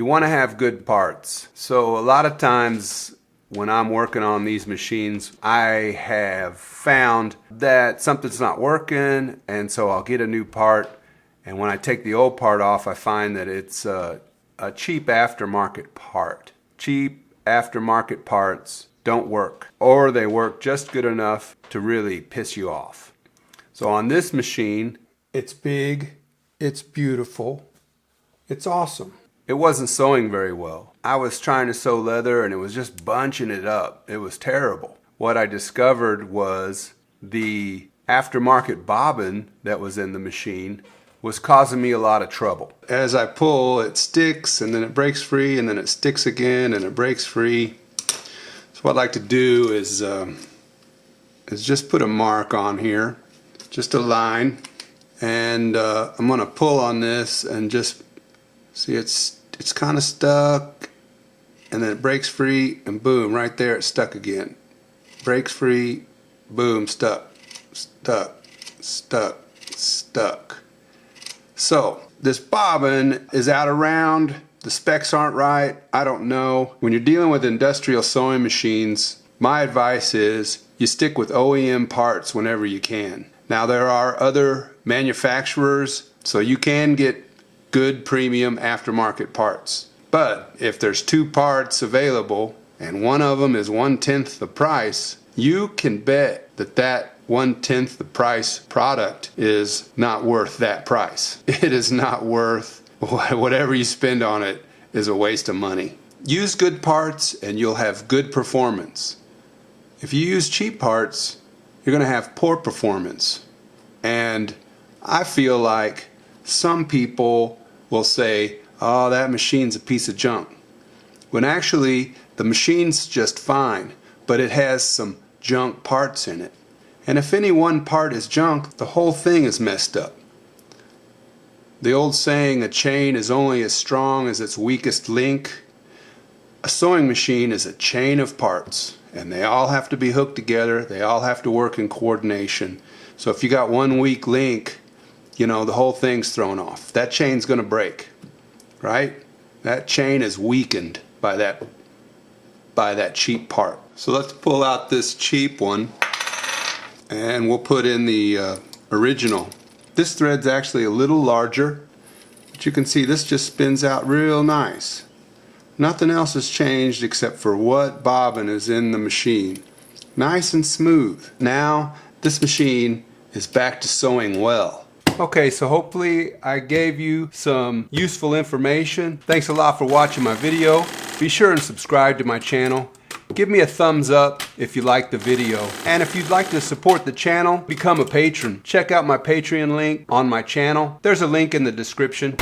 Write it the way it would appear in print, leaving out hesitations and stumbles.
You want to have good parts. So a lot of times when I'm working on these machines, I have found that something's not working, and so I'll get a new part, and when I take the old part off, I find that it's a cheap aftermarket part. Cheap aftermarket parts don't work, or they work just good enough to really piss you off. So on this machine, it's big, it's beautiful, it's awesome. It wasn't sewing very well. I was trying to sew leather and it was just bunching it up. It was terrible. What I discovered was the aftermarket bobbin that was in the machine was causing me a lot of trouble. As I pull, it sticks and then it breaks free and then it sticks again and it breaks free. So what I'd like to do is just put a mark on here, just a line, and I'm going to pull on this and just see it's kind of stuck, and then it breaks free and boom, right there it's stuck again. Breaks free, boom, stuck, stuck, stuck, stuck. So this bobbin is out of round, the specs aren't right, I don't know. When you're dealing with industrial sewing machines, my advice is you stick with OEM parts whenever you can. Now there are other manufacturers, so you can get good premium aftermarket parts. But if there's two parts available and one of them is 1/10 the price, you can bet that that 1/10 the price product is not worth that price. It is not worth whatever you spend on it is a waste of money. Use good parts and you'll have good performance. If you use cheap parts, you're going to have poor performance. And I feel like some people will say, oh, that machine's a piece of junk. When actually the machine's just fine, but it has some junk parts in it. And if any one part is junk, the whole thing is messed up. The old saying, a chain is only as strong as its weakest link. A sewing machine is a chain of parts, and they all have to be hooked together. They all have to work in coordination. So if you got one weak link, you know, the whole thing's thrown off. That chain's going to break, right? That chain is weakened by that cheap part. So let's pull out this cheap one and we'll put in the original. This thread's actually a little larger, but you can see this just spins out real nice. Nothing else has changed except for what bobbin is in the machine. Nice and smooth. Now this machine is back to sewing well. Okay, so hopefully I gave you some useful information. Thanks a lot for watching my video. Be sure and subscribe to my channel. Give me a thumbs up if you liked the video. And if you'd like to support the channel, become a patron. Check out my Patreon link on my channel. There's a link in the description.